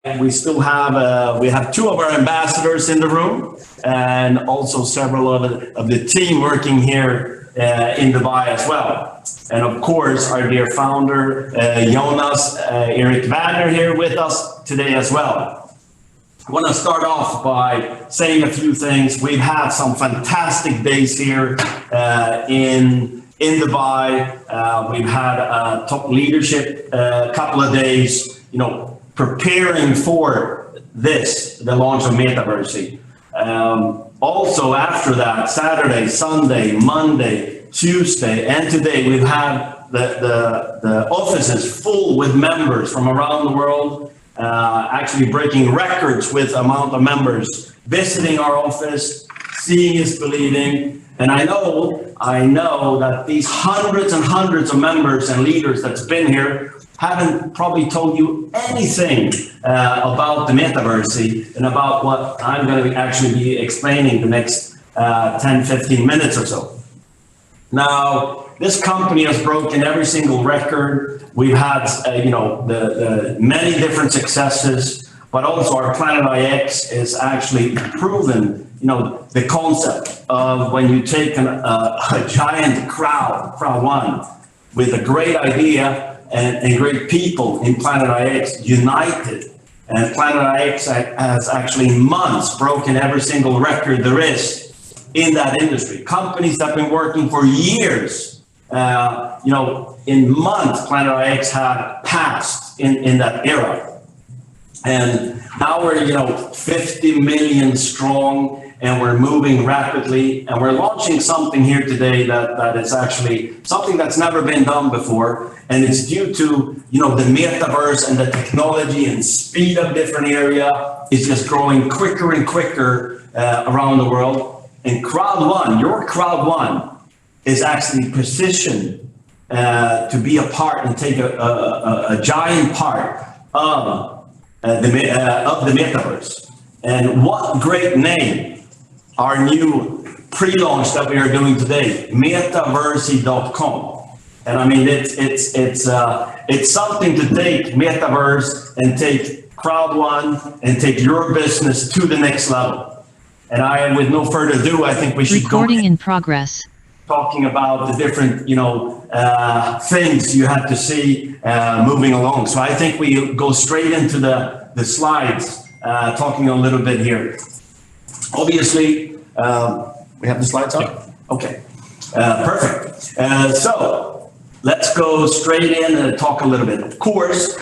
We still have, we have two of our ambassadors in the room and also several of the team working here in Dubai as well. And of course, our dear founder, Jonas Erik Werner here with us today as well. I want to start off by saying a few things. We've had some fantastic days here in Dubai. We've had a top leadership couple of days, preparing for the launch of MetaVersion. Also after that, Saturday, Sunday, Monday, Tuesday, and today, we've had the offices full with members from around the world, actually breaking records with amount of members visiting our office. Seeing is believing. And I know that these hundreds and hundreds of members and leaders that's been here haven't probably told you anything about the MetaVersion and about what I'm going to actually be explaining the next 10, 15 minutes or so. Now, this company has broken every single record. We've had, the many different successes, but also our Planet IX is actually proven, the concept of when you take a giant CROWD1 with a great idea and great people in Planet IX united. And Planet IX has actually in months broken every single record there is in that industry. Companies that have been working for years, in months, Planet IX had passed in that era. And now we're, 50 million strong, and we're moving rapidly, and we're launching something here today that is actually something that's never been done before, and it's due to the metaverse and the technology and speed of different area is just growing quicker and quicker around the world. And CROWD1, your CROWD1 is actually positioned to be a part and take a giant part of the metaverse. And what great name! Our new pre-launch that we are doing today, MetaVersion.com. And I mean, it's something to take Metaverse and take CROWD1 and take your business to the next level. And with no further ado, I think we should Recording in progress. Talking about the different, things you have to see moving along. So I think we go straight into the slides, talking a little bit here. Obviously, we have the slides up? Okay, perfect. So let's go straight in and talk a little bit. Of course,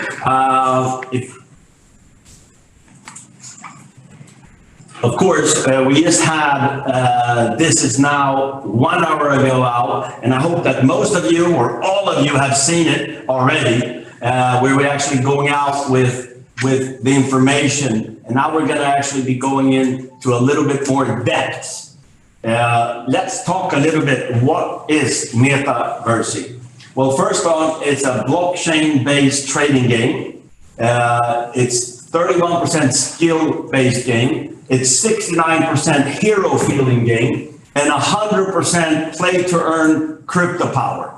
we just had, this is now 1 hour ago out, and I hope that most of you or all of you have seen it already, where we're actually going out with the information. And now we're going to actually be going into a little bit more depth. Let's talk a little bit. What is MetaVersion? Well, first off, it's a blockchain-based trading game. It's 31% skill-based game. It's 69% hero-feeling game, and 100% play-to-earn crypto power.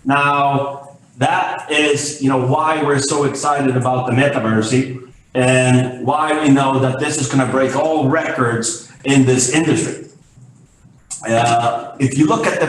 Now, that is, why we're so excited about the MetaVersion and why we know that this is going to break all records in this industry. If you look at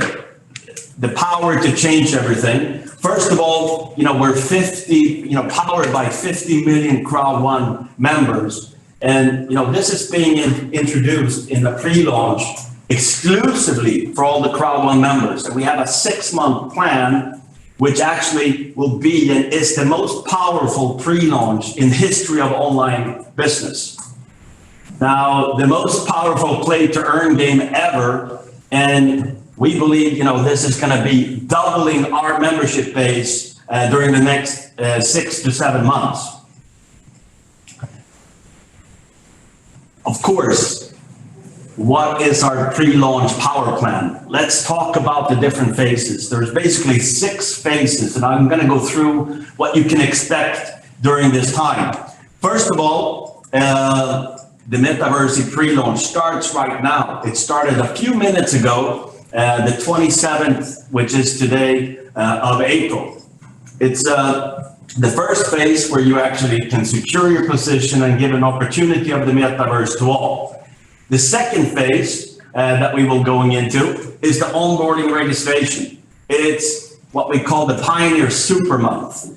the power to change everything, first of all, we're 50, powered by 50 million CROWD1 members. And, this is being introduced in the pre-launch exclusively for all the CROWD1 members. And we have a 6-month plan which actually will be and is the most powerful pre-launch in history of online business. Now, the most powerful play-to-earn game ever, and we believe, this is going to be doubling our membership base during the next 6 to 7 months. Of course, what is our pre-launch power plan? Let's talk about the different phases. There's basically 6 phases, and I'm going to go through what you can expect during this time. First of all, the MetaVersion pre-launch starts right now. It started a few minutes ago, the 27th, which is today, of April. It's The first phase where you actually can secure your position and give an opportunity of the metaverse to all. The second phase that we will going into is the onboarding registration. It's what we call the Pioneer Super Month.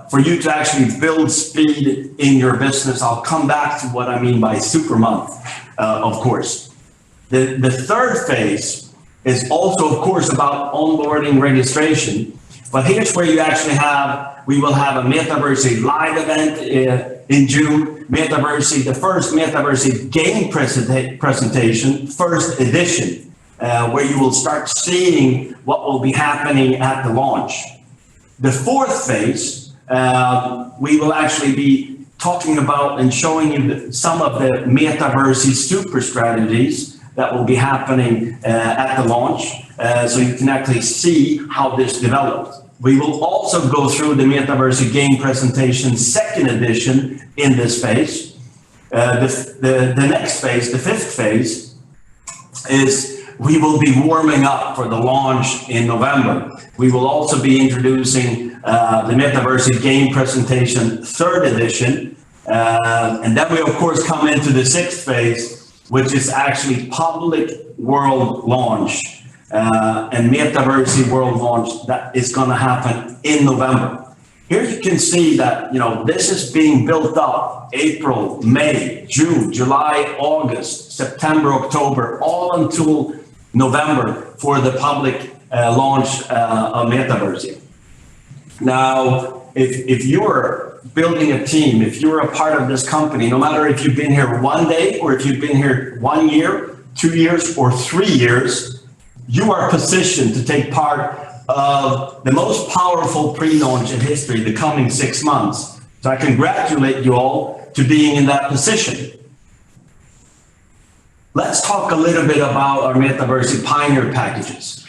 For you to actually build speed in your business, I'll come back to what I mean by Super Month, of course. The third phase is also, of course, about onboarding registration. But here's where you actually we will have a MetaVersion live event in June. MetaVersion, the first MetaVersion game presentation, first edition, where you will start seeing what will be happening at the launch. The fourth phase, we will actually be talking about and showing you some of the MetaVersion super strategies that will be happening at the launch, so you can actually see how this developed. We will also go through the MetaVersion game presentation second edition in this phase. The next phase, the fifth phase, is we will be warming up for the launch in November. We will also be introducing the MetaVersion game presentation third edition. And then we, of course, come into the sixth phase, which is actually public world launch. And MetaVersion world launch that is going to happen in November. Here you can see that, this is being built up April, May, June, July, August, September, October, all until November for the public launch of MetaVersion. Now, if you're building a team, if you're a part of this company, no matter if you've been here one day or if you've been here 1 year, 2 years, or 3 years, you are positioned to take part of the most powerful pre-launch in history, the coming 6 months. So I congratulate you all to being in that position. Let's talk a little bit about our MetaVersion Pioneer packages.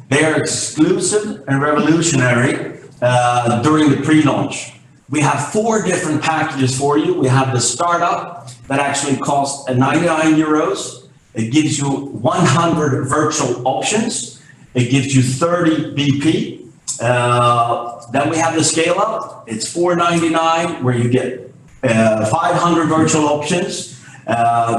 They are exclusive and revolutionary during the pre-launch. We have 4 different packages for you. We have the startup that actually costs 99 euros. It gives you 100 virtual options. It gives you 30 BP. Then we have the scale up. It's $499, where you get 500 virtual options.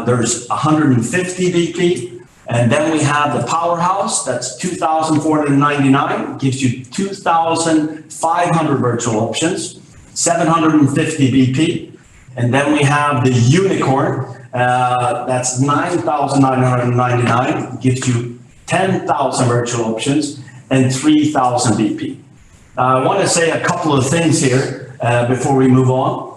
There's 150 BP. And then we have the powerhouse. That's 2,499. Gives you 2,500 virtual options, 750 BP. And then we have the unicorn. That's 9,999, gives you 10,000 virtual options and 3,000 BP. I want to say a couple of things here before we move on,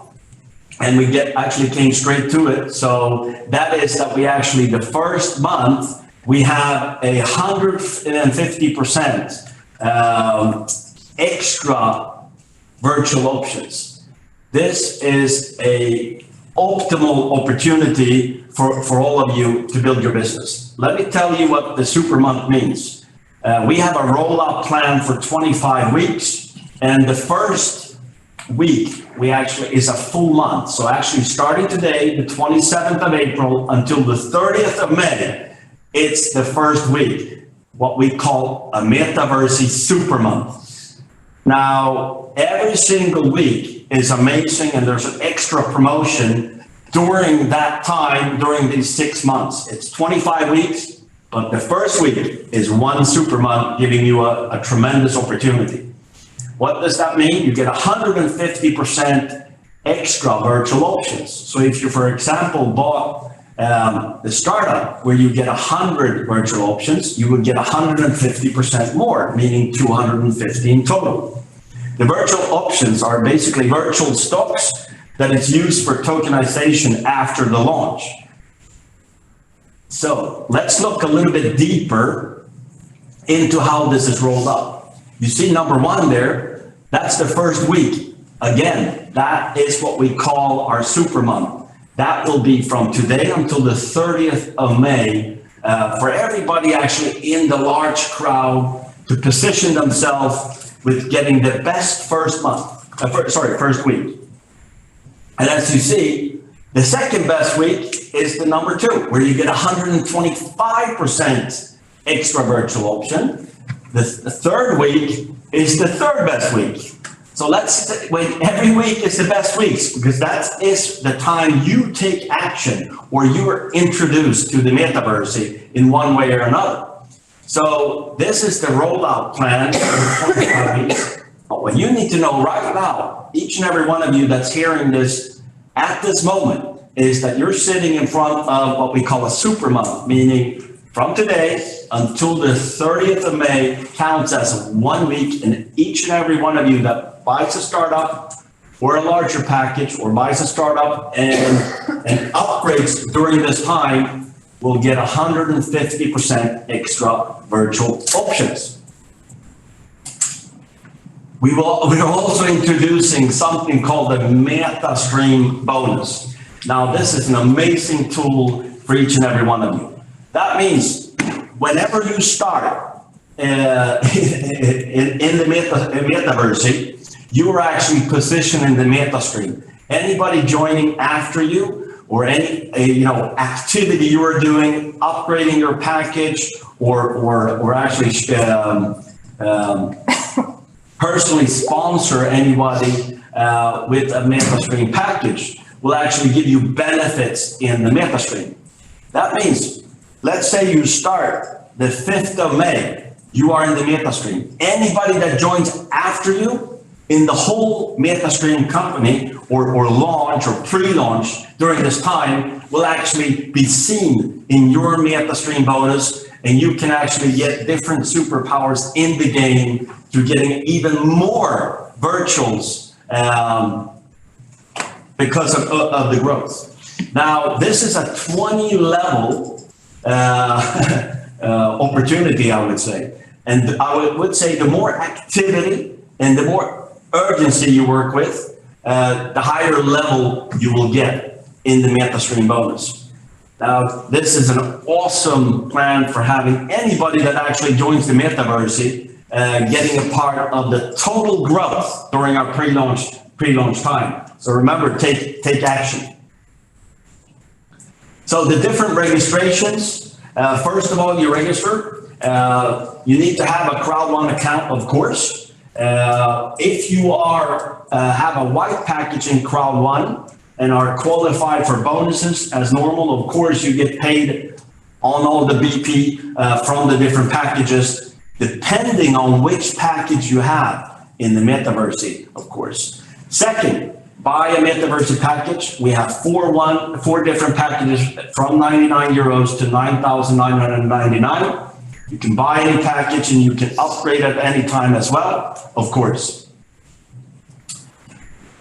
and we actually came straight to it. So that is that we actually, the first month, we have 150% extra virtual options. This is a optimal opportunity for all of you to build your business. Let me tell you what the super month means. We have a rollout plan for 25 weeks, and the first week is a full month. So actually starting today, the 27th of April until the 30th of May, it's the first week, what we call a MetaVersion super month. Now, every single week is amazing, and there's an extra promotion during that time, during these 6 months. It's 25 weeks, but the first week is one super month, giving you a tremendous opportunity. What does that mean? You get 150% extra virtual options. So if you, for example, bought the startup where you get 100 virtual options, you would get 150% more, meaning 250 in total. The virtual options are basically virtual stocks that is used for tokenization after the launch. So let's look a little bit deeper into how this is rolled up. You see number 1 there, that's the first week. Again, that is what we call our super month. That will be from today until the 30th of May for everybody actually in the large crowd to position themselves with getting the best first week. And as you see, the second best week is the number 2, where you get 125% extra virtual option. The third week is the third best week. So every week is the best weeks, because that is the time you take action or you are introduced to the Metaversy in one way or another. So this is the rollout plan for 25 weeks. But what you need to know right now, each and every one of you that's hearing this at this moment, is that you're sitting in front of what we call a super month, meaning from today until the 30th of May counts as 1 week, and each and every one of you that buys a startup or a larger package or buys a startup and upgrades during this time will get 150% extra virtual options. We're also introducing something called the MetaStream bonus. Now, this is an amazing tool for each and every one of you. That means whenever you start in the Metaversy, you are actually positioned in the MetaStream. Anybody joining after you, or any activity you are doing, upgrading your package, or actually personally sponsor anybody with a MetaStream package, will actually give you benefits in the MetaStream. That means, let's say you start the 5th of May, you are in the MetaStream. Anybody that joins after you in the whole MetaStream company or launch or pre-launch during this time will actually be seen in your MetaStream bonus, and you can actually get different superpowers in the game through getting even more virtuals because of the growth. Now, this is a 20 level opportunity, I would say. And I would say the more activity and the more urgency you work with, the higher level you will get in the MetaStream bonus. Now, this is an awesome plan for having anybody that actually joins the Metaversy getting a part of the total growth during our pre-launch time. So remember, take action. So the different registrations, first of all, you register. You need to have a CROWD1 account, of course. If you have a white package in CROWD1 and are qualified for bonuses as normal, of course, you get paid on all the BP from the different packages, depending on which package you have in the Metaversy, of course. Second, buy a Metaversy package. We have four different packages from 99 euros to 9,999. You can buy any package and you can upgrade at any time as well, of course.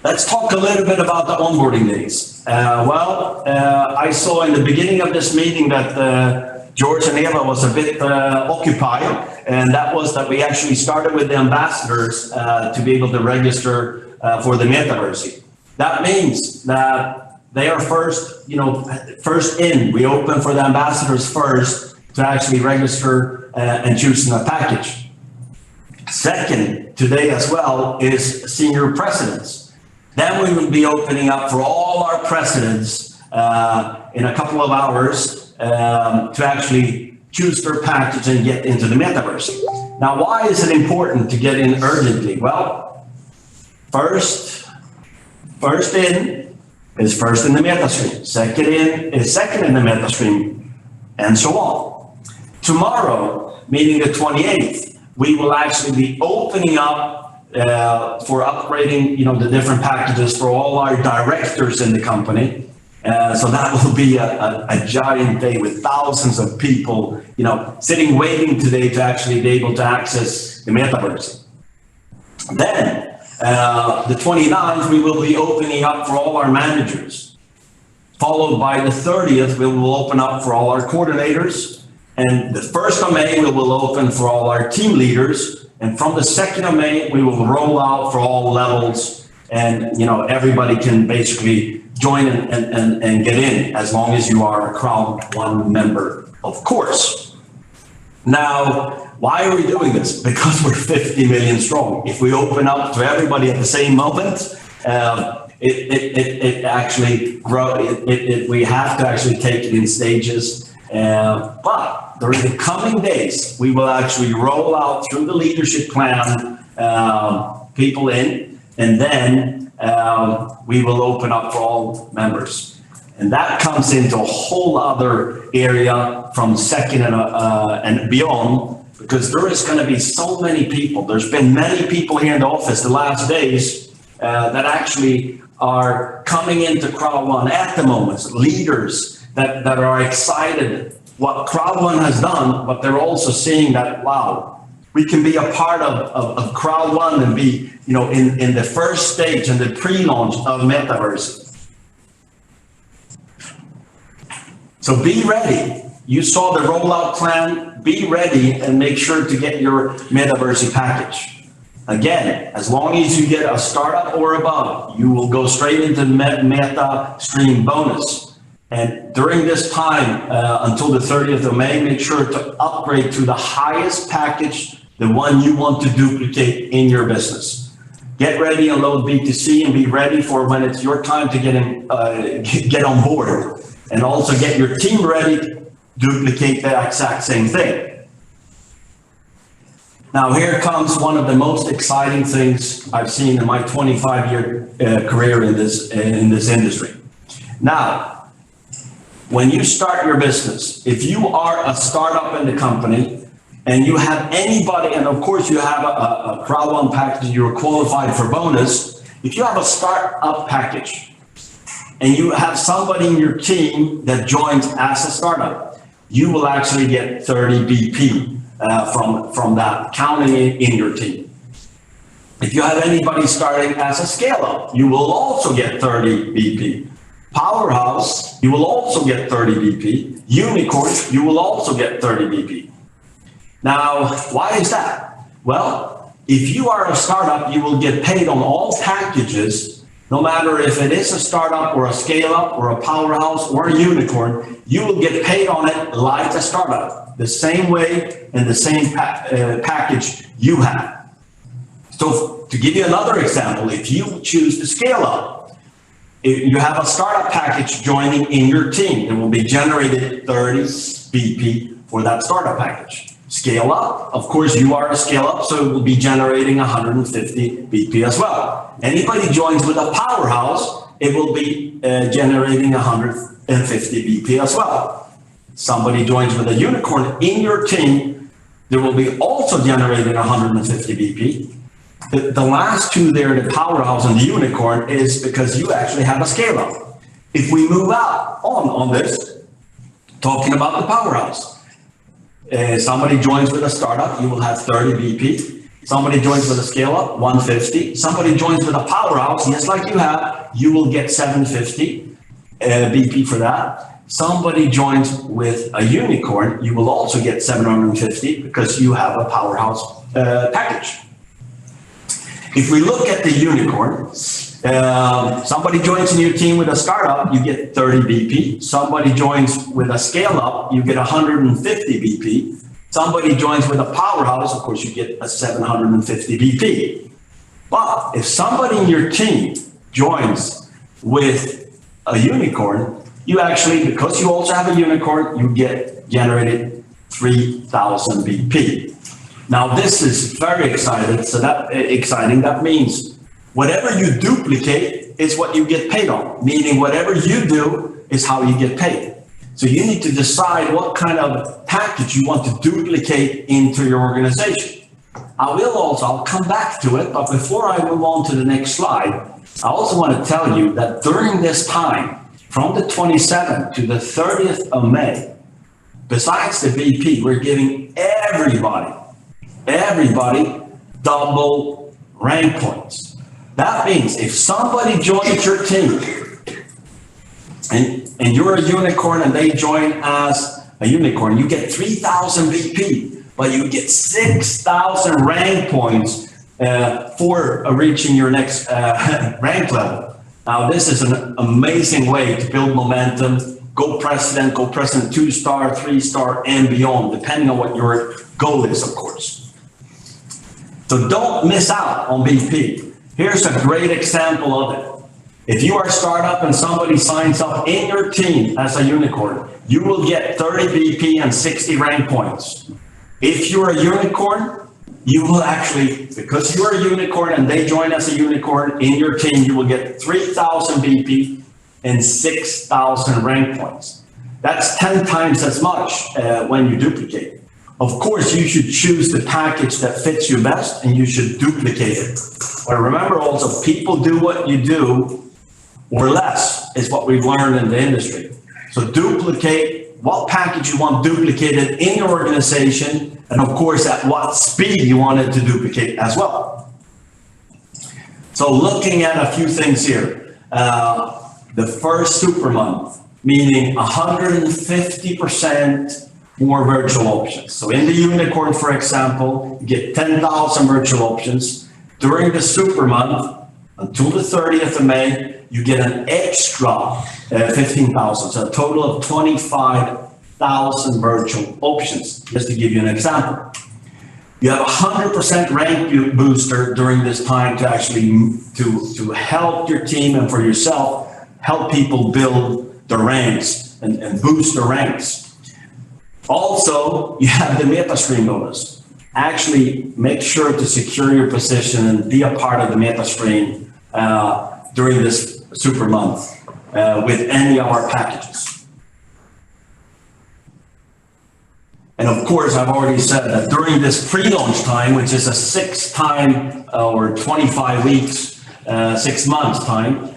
Let's talk a little bit about the onboarding days. I saw in the beginning of this meeting that George and Eva was a bit occupied, and that was that we actually started with the ambassadors to be able to register for the Metaversy. That means that they are first in. We open for the ambassadors first to actually register and choose a package. Second, today as well is senior presidents. Then we will be opening up for all our presidents in a couple of hours to actually choose their package and get into the Metaverse. Now, why is it important to get in urgently? Well, first in is first in the MetaStream. Second in is second in the MetaStream, and so on. Tomorrow, meaning the 28th, we will actually be opening up for upgrading, the different packages for all our directors in the company. So that will be a giant day with thousands of people, sitting waiting today to actually be able to access the Metaverse. Then, the 29th, we will be opening up for all our managers. Followed by the 30th, we will open up for all our coordinators. And the 1st of May, we will open for all our team leaders. And from the 2nd of May, we will roll out for all levels. And, everybody can basically join and get in as long as you are a CROWD1 member, of course. Now, why are we doing this? Because we're 50 million strong. If we open up to everybody at the same moment, it actually grows. We have to actually take it in stages. But during the coming days, we will actually roll out through the leadership plan people in. and then we will open up for all members. And that comes into a whole other area from second and beyond, because there is going to be so many people. There's been many people here in the office the last days that actually are coming into CROWD1 at the moment, leaders that are excited what CROWD1 has done, but they're also seeing that, wow, we can be a part of CROWD1 and be, you know, in the first stage and the pre-launch of MetaVersion. So be ready. You saw the rollout plan. Be ready and make sure to get your MetaVersion package. Again, as long as you get a startup or above, you will go straight into MetaStream bonus. And during this time, until the 30th of May, make sure to upgrade to the highest package, the one you want to duplicate in your business. Get ready and load B2C and be ready for when it's your time to get on board. And also get your team ready to duplicate the exact same thing. Now here comes one of the most exciting things I've seen in my 25-year career in this industry. Now, when you start your business, if you are a startup in the company and you have anybody, and of course you have a CROWD1 package, you're qualified for bonus. If you have a startup package and you have somebody in your team that joins as a startup, you will actually get 30 BP from that, counting it in your team. If you have anybody starting as a scale-up, you will also get 30 BP. Powerhouse, you will also get 30 BP. Unicorn, you will also get 30 BP. Now, why is that? Well, if you are a startup, you will get paid on all packages, no matter if it is a startup or a scale-up or a powerhouse or a unicorn, you will get paid on it like a startup, the same way and the same package you have. So to give you another example, if you choose to scale up, if you have a startup package joining in your team, it will be generated 30 BP for that startup package. Scale up, of course, you are a scale up, so it will be generating 150 BP as well. Anybody joins with a powerhouse, it will be generating 150 BP as well. Somebody joins with a unicorn in your team, there will be also generating 150 BP. The last two there, the powerhouse and the unicorn, is because you actually have a scale up. If we move out on this, talking about the powerhouse, somebody joins with a startup, you will have 30 BP. Somebody joins with a scale up, 150. Somebody joins with a powerhouse, just like you will get 750 BP for that. Somebody joins with a unicorn, you will also get 750 because you have a powerhouse package. If we look at the unicorn, somebody joins in your team with a startup, you get 30 BP. Somebody joins with a scale up, you get 150 BP. Somebody joins with a powerhouse, of course, you get a 750 BP. But if somebody in your team joins with a unicorn, you actually, because you also have a unicorn, you get generated 3,000 BP. Now this is very exciting. That means whatever you duplicate is what you get paid on, meaning whatever you do is how you get paid. So you need to decide what kind of package you want to duplicate into your organization. I'll come back to it, but before I move on to the next slide, I also want to tell you that during this time, from the 27th to the 30th of May, besides the BP, we're giving everybody double rank points. That means if somebody joins your team and you're a unicorn and they join as a unicorn, you get 3,000 BP, but you get 6,000 rank points for reaching your next rank level. Now, this is an amazing way to build momentum, go president 2-star, 3-star, and beyond, depending on what your goal is, of course. So don't miss out on BP. Here's a great example of it. If you are a startup and somebody signs up in your team as a unicorn, you will get 30 BP and 60 rank points. If you're a unicorn, you will actually, because you're a unicorn and they join as a unicorn, in your team, you will get 3,000 BP and 6,000 rank points. That's 10 times as much when you duplicate. Of course, you should choose the package that fits you best and you should duplicate it. But remember also, people do what you do or less is what we've learned in the industry. So duplicate what package you want duplicated in your organization, and of course, at what speed you want it to duplicate as well. So looking at a few things here, the first super month, meaning 150% more virtual options. So in the unicorn, for example, you get 10,000 virtual options. During the super month, until the 30th of May, you get an extra 15,000, so a total of 25,000 virtual options, just to give you an example. You have 100% rank booster during this time to actually to help your team and for yourself, help people build their ranks and boost their ranks. Also, you have the MetaStream bonus. Actually, make sure to secure your position and be a part of the MetaStream during this super month with any of our packages. And of course, I've already said that during this pre-launch time, which is a 6 time or 25 weeks, 6 months time,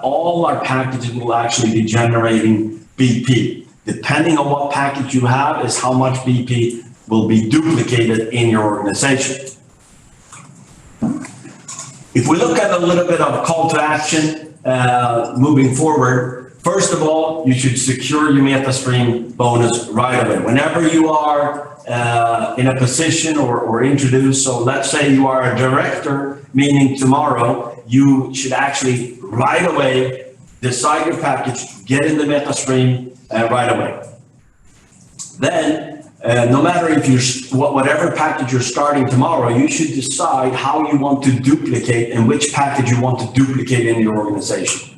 all our packages will actually be generating BP. Depending on what package you have is how much BP will be duplicated in your organization. If we look at a little bit of call to action moving forward, first of all, you should secure your MetaStream bonus right away. Whenever you are in a position or introduced, so let's say you are a director, meaning tomorrow, you should actually right away decide your package, get in the MetaStream right away. Then, no matter if you whatever package you're starting tomorrow, you should decide how you want to duplicate and which package you want to duplicate in your organization.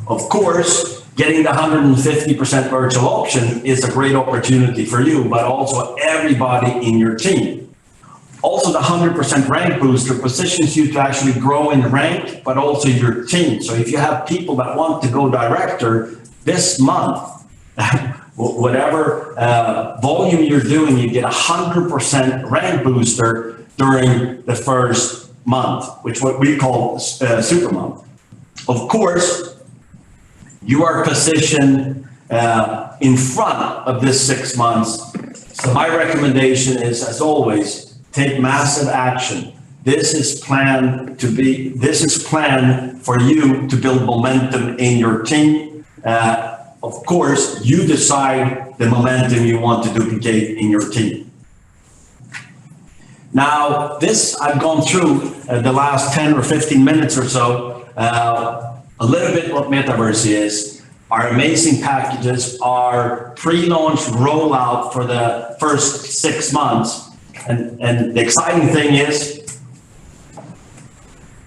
Of course, getting the 150% virtual option is a great opportunity for you, but also everybody in your team. Also, the 100% rank booster positions you to actually grow in rank, but also your team. So if you have people that want to go director this month, whatever volume you're doing, you get 100% rank booster during the first month, which what we call super month. Of course, you are positioned in front of this 6 months. So my recommendation is, as always, take massive action. This is planned for you to build momentum in your team. Of course, you decide the momentum you want to duplicate in your team. Now, this I've gone through the last 10 or 15 minutes or so, a little bit what Metaversy is, our amazing packages, our pre-launch rollout for the first 6 months. And the exciting thing is,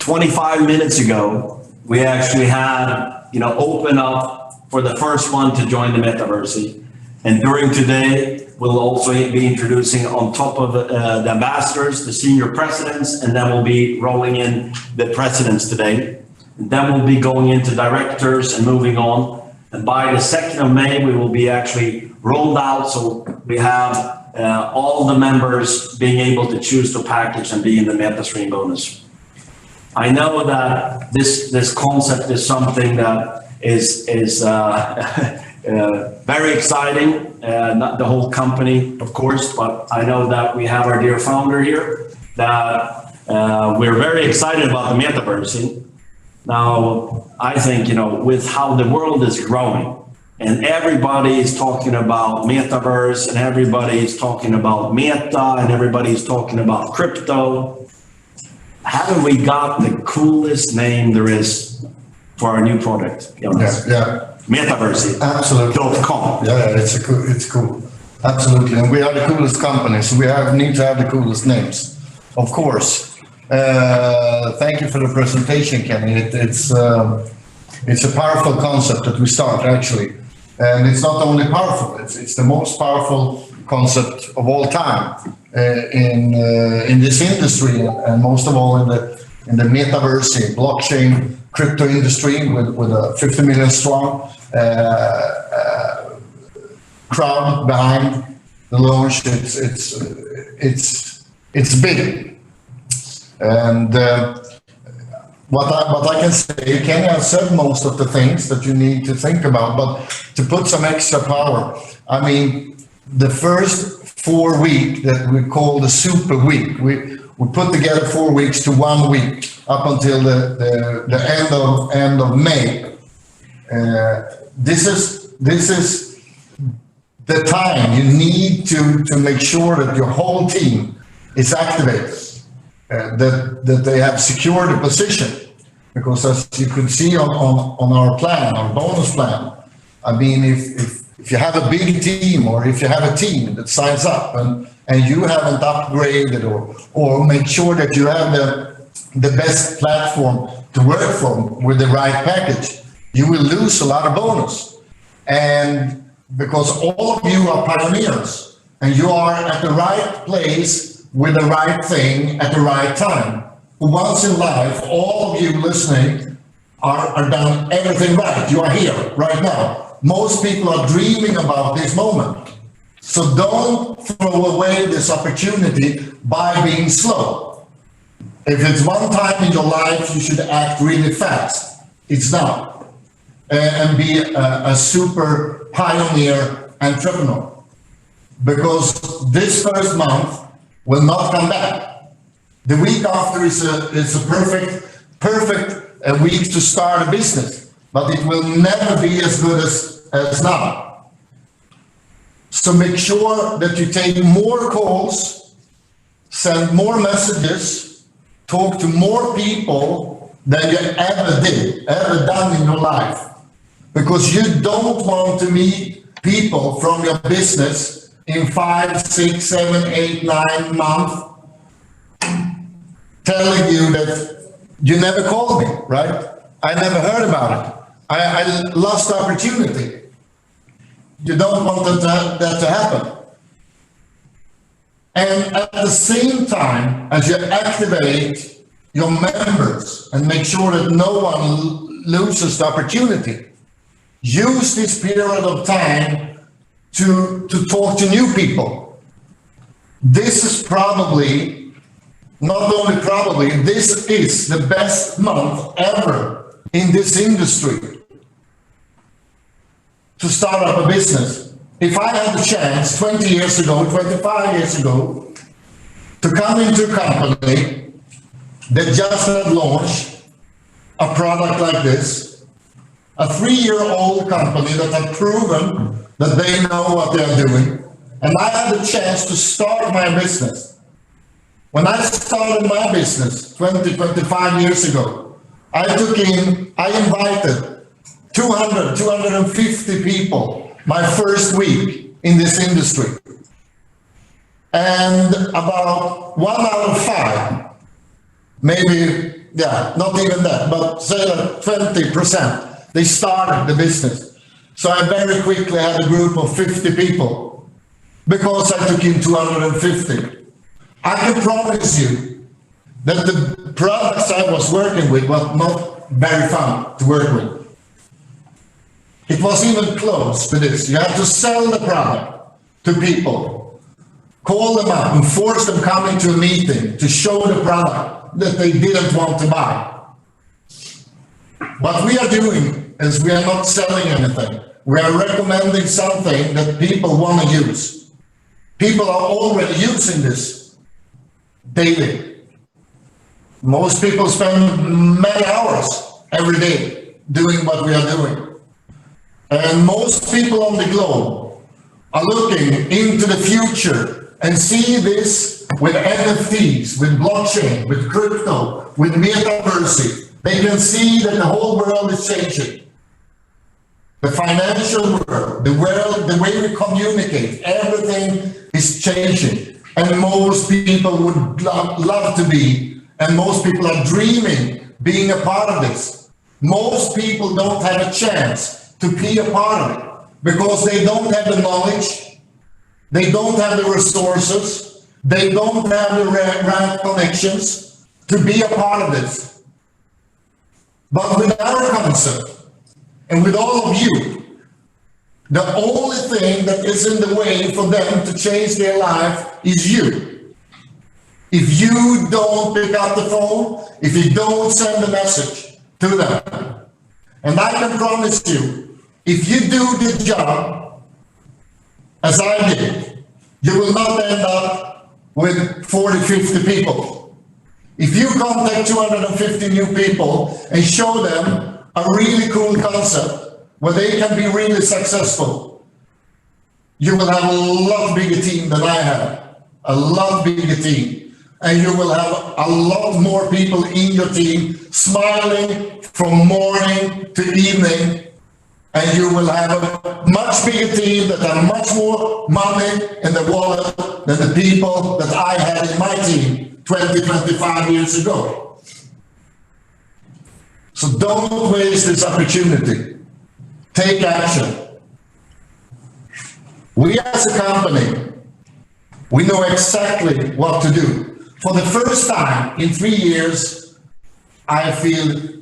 25 minutes ago, we actually had, open up for the first one to join the Metaversy. And during today, we'll also be introducing on top of the ambassadors, the senior presidents, and then we'll be rolling in the presidents today. And then we'll be going into directors and moving on. And by the 2nd of May, we will be actually rolled out. So we have all the members being able to choose the package and be in the MetaStream bonus. I know that this concept is something that is very exciting, not the whole company, of course, but I know that we have our dear founder here, that we're very excited about the Metaversy. Now, I think, with how the world is growing and everybody is talking about Metaverse and everybody is talking about Meta and everybody is talking about crypto, haven't we got the coolest name there is for our new product? Yeah. MetaVersion. Absolutely. .com. Yeah, it's cool. Absolutely. And we are the coolest company, so we need to have the coolest names. Of course. Thank you for the presentation, Kenny. It's a powerful concept that we start, actually. And it's not only powerful, it's the most powerful concept of all time in this industry, and most of all in the Metaversy, blockchain, crypto industry with a 50 million strong crowd behind the launch. It's big, and what I can say, Kenny has said most of the things that you need to think about, but to put some extra power, I mean, the first 4 weeks that we call the super week, we put together 4 weeks to 1 week up until the end of May. This is the time you need to make sure that your whole team is activated, that they have secured a position, because as you can see on our plan, our bonus plan, I mean, if you have a big team, or if you have a team that signs up and you haven't upgraded or make sure that you have the best platform to work from with the right package, you will lose a lot of bonus. And because all of you are pioneers and you are at the right place with the right thing at the right time. Once in life, all of you listening are done everything right. You are here right now. Most people are dreaming about this moment. So don't throw away this opportunity by being slow. If it's one time in your life, you should act really fast. It's now. And be a super pioneer entrepreneur. Because this first month will not come back. The week after is a perfect week to start a business, but it will never be as good as now. So make sure that you take more calls, send more messages, talk to more people than you ever done in your life. Because you don't want to meet people from your business in 5, 6, 7, 8, 9 months telling you that you never called me, right? I never heard about it. I lost the opportunity. You don't want that to happen. And at the same time, as you activate your members and make sure that no one loses the opportunity, use this period of time to talk to new people. This is probably, not only probably, this is the best month ever in this industry to start up a business. If I had the chance 20 years ago, 25 years ago, to come into a company that just had launched a product like this, a 3-year-old company that had proven that they know what they're doing, and I had the chance to start my business. When I started my business 20, 25 years ago, I invited 250 people my first week in this industry. And about 1 out of 5, maybe, yeah, not even that, but say that 20%, they started the business. So I very quickly had a group of 50 people because I took in 250. I can promise you that the products I was working with was not very fun to work with. It wasn't even close to this. You have to sell the product to people, call them up and force them coming to a meeting to show the product that they didn't want to buy. What we are doing is we are not selling anything. We are recommending something that people want to use. People are already using this daily. Most people spend many hours every day doing what we are doing. And most people on the globe are looking into the future and see this with NFTs, with blockchain, with crypto, with Metaversy. They can see that the whole world is changing. The financial world, the way we communicate, everything is changing. And most people would love to be, and most people are dreaming being a part of this. Most people don't have a chance to be a part of it because they don't have the knowledge, They don't have the resources. They don't have the right connections to be a part of this. But with our concept and with all of you, the only thing that is in the way for them to change their life is you. If you don't pick up the phone, if you don't send a message to them, and I can promise you, if you do the job as I did, you will not end up with 40, 50 people. If you contact 250 new people and show them a really cool concept where they can be really successful, you will have a lot bigger team than I have, a lot bigger team. And you will have a lot more people in your team smiling from morning to evening. And you will have a much bigger team that have much more money in the wallet than the people that I had in my team 20, 25 years ago. So don't waste this opportunity. Take action. We as a company, we know exactly what to do. For the first time in 3 years, I feel,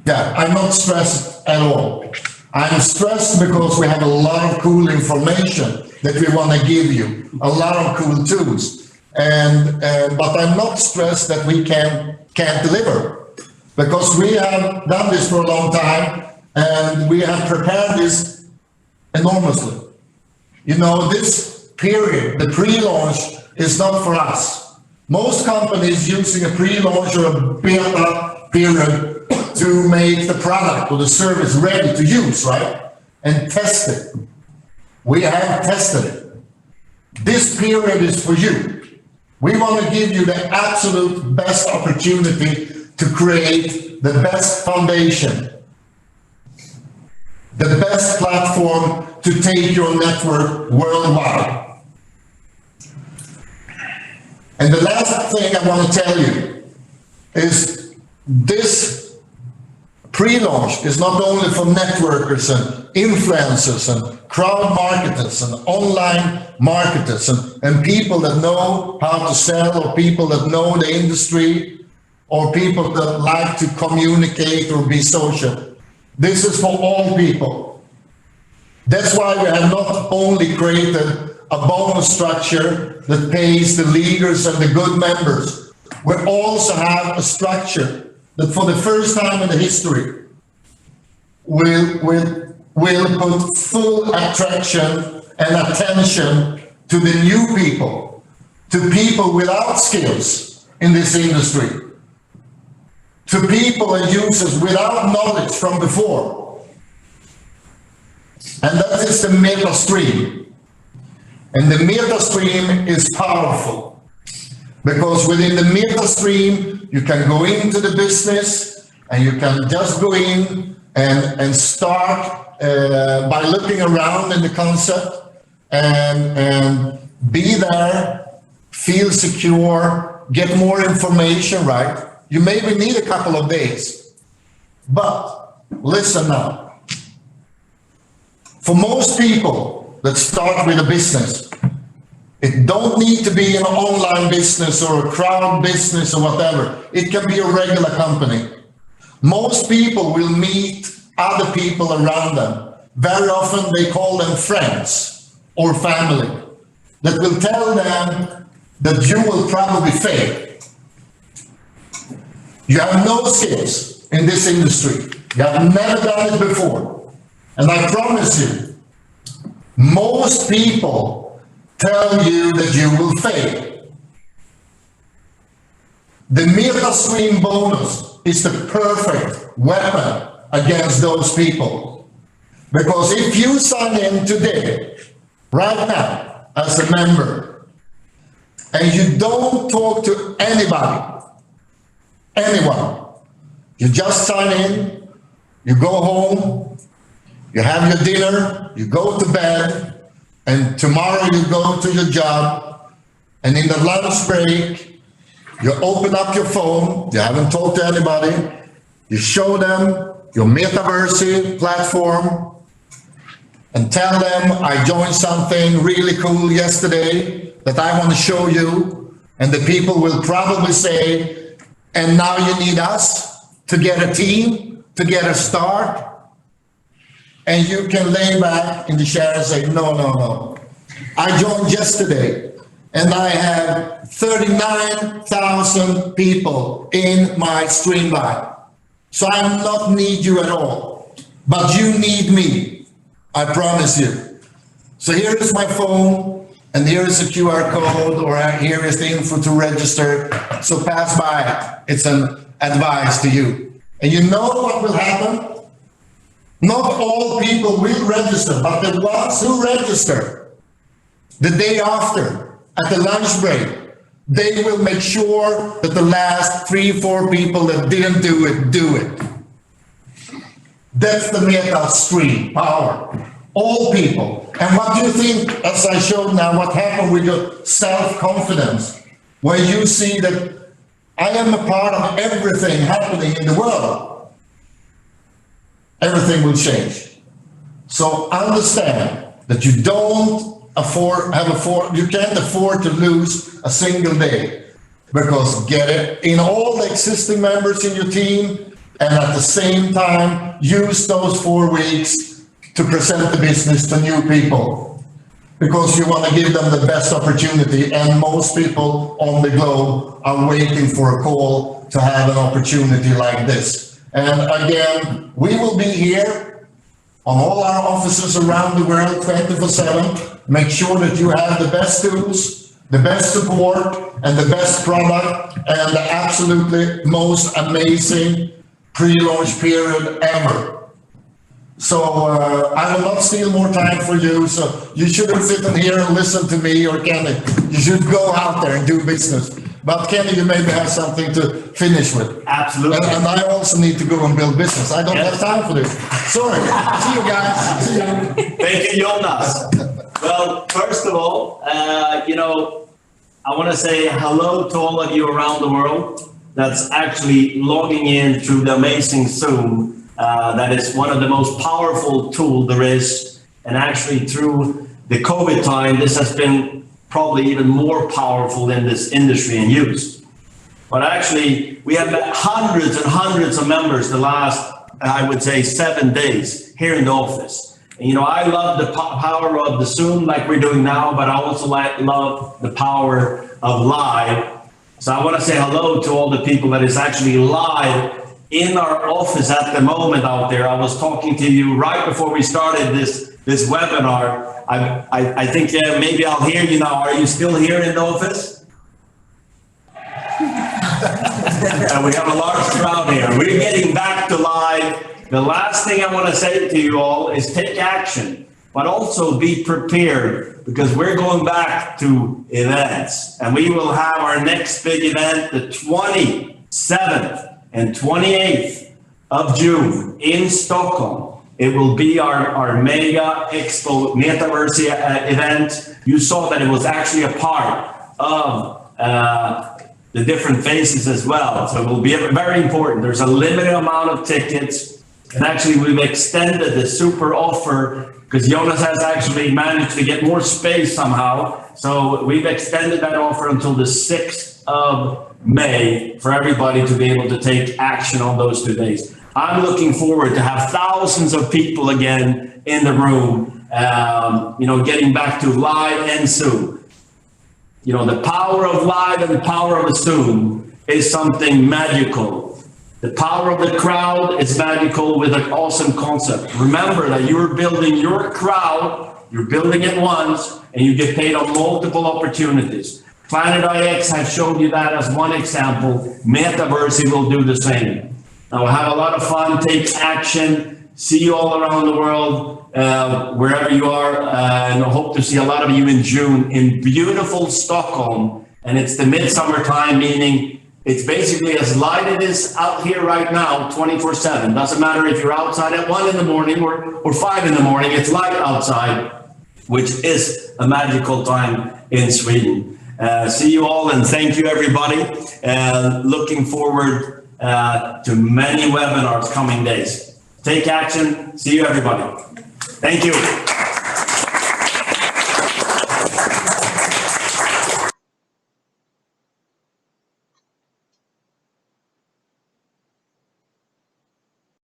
I'm not stressed at all. I'm stressed because we have a lot of cool information that we want to give you, a lot of cool tools. But I'm not stressed that we can't deliver, because we have done this for a long time and we have prepared this enormously. You know, this period, the pre-launch, is not for us. Most companies using a pre-launch or a beta period to make the product or the service ready to use, right? And test it. We have tested it. This period is for you. We want to give you the absolute best opportunity to create the best foundation, the best platform to take your network worldwide. And the last thing I want to tell you is this pre-launch is not only for networkers and influencers and crowd marketers and online marketers and people that know how to sell, or people that know the industry, or people that like to communicate or be social. This is for all people. That's why we have not only created a bonus structure that pays the leaders and the good members. We also have a structure that for the first time in the history will put full attraction and attention to the new people, to people without skills in this industry, to people and users without knowledge from before. And that is the MetaStream. And the MetaStream is powerful, because within the MetaStream, you can go into the business and you can just go in and start by looking around in the concept and be there, feel secure, get more information, right? You maybe need a couple of days, but listen now. For most people that start with a business, it don't need to be an online business or a crowd business or whatever. It can be a regular company. Most people will meet other people around them. Very often they call them friends or family that will tell them that you will probably fail. You have no skills in this industry. You have never done it before. And I promise you, most people tell you that you will fail. The MetaStream bonus is the perfect weapon against those people. Because if you sign in today, right now, as a member, and you don't talk to anybody, anyone, you just sign in, you go home, you have your dinner, you go to bed, and tomorrow you go to your job, and in the lunch break, you open up your phone, you haven't talked to anybody, you show them your MetaVersion platform, and tell them I joined something really cool yesterday that I want to show you, and the people will probably say, and now you need us to get a team, to get a start, and you can lay back in the chair and say, no, no, no. I joined yesterday, and I have 39,000 people in my streamline. So I not need you at all, but you need me, I promise you. So here is my phone, and here is a QR code, or here is the info to register. So pass by, it's an advice to you. And you know what will happen? Not all people will register, but the ones who register the day after, at the lunch break, they will make sure that the last 3-4 people that didn't do it, do it. That's the MetaStream power. All people. And what do you think, as I showed now, what happened with your self-confidence, where you see that I am a part of everything happening in the world? Everything will change. So understand that you don't you can't afford to lose a single day, because get it in all the existing members in your team, and at the same time use those 4 weeks to present the business to new people, because you want to give them the best opportunity, and most people on the globe are waiting for a call to have an opportunity like this. And again, we will be here on all our offices around the world 24/7. Make sure that you have the best tools, the best support, and the best product, and the absolutely most amazing pre-launch period ever. So I will not steal more time for you, so you shouldn't sit in here and listen to me or Kenny. You should go out there and do business. But Kenny, you maybe have something to finish with. Absolutely. And I also need to go and build business. I don't have time for this. Sorry. See you guys. See you. Thank you, Jonas. Well, first of all, I want to say hello to all of you around the world that's actually logging in through the amazing Zoom. That is one of the most powerful tools there is. And actually through the COVID time, this has been probably even more powerful in this industry and use. But actually, we have hundreds and hundreds of members the last, I would say, 7 days here in the office. And, I love the power of the Zoom like we're doing now, but I also love the power of live. So I want to say hello to all the people that is actually live in our office at the moment out there. I was talking to you right before we started this webinar. I think maybe I'll hear you now. Are you still here in the office? And we have a large crowd here. We're getting back to live. The last thing I want to say to you all is take action, but also be prepared, because we're going back to events, and we will have our next big event, the 27th and 28th of June in Stockholm. It will be our mega expo MetaVersion event. You saw that it was actually a part of the different phases as well. So it will be very important. There's a limited amount of tickets. And actually we've extended the super offer, because Jonas has actually managed to get more space somehow. So we've extended that offer until the 6th of May for everybody to be able to take action on those 2 days. I'm looking forward to have thousands of people again in the room, getting back to live and Zoom. The power of live and the power of a Zoom is something magical. The power of the crowd is magical with an awesome concept. Remember that you're building your crowd, you're building it once, and you get paid on multiple opportunities. Planet IX has showed you that as one example. MetaVersion will do the same. Now, have a lot of fun, take action, see you all around the world, wherever you are, and I hope to see a lot of you in June in beautiful Stockholm. And it's the midsummer time, meaning it's basically as light as it is out here right now, 24/7. Doesn't matter if you're outside at 1 in the morning or 5 in the morning, it's light outside, which is a magical time in Sweden. See you all, and thank you, everybody. Looking forward to many webinars coming days. Take action. See you, everybody. Thank you.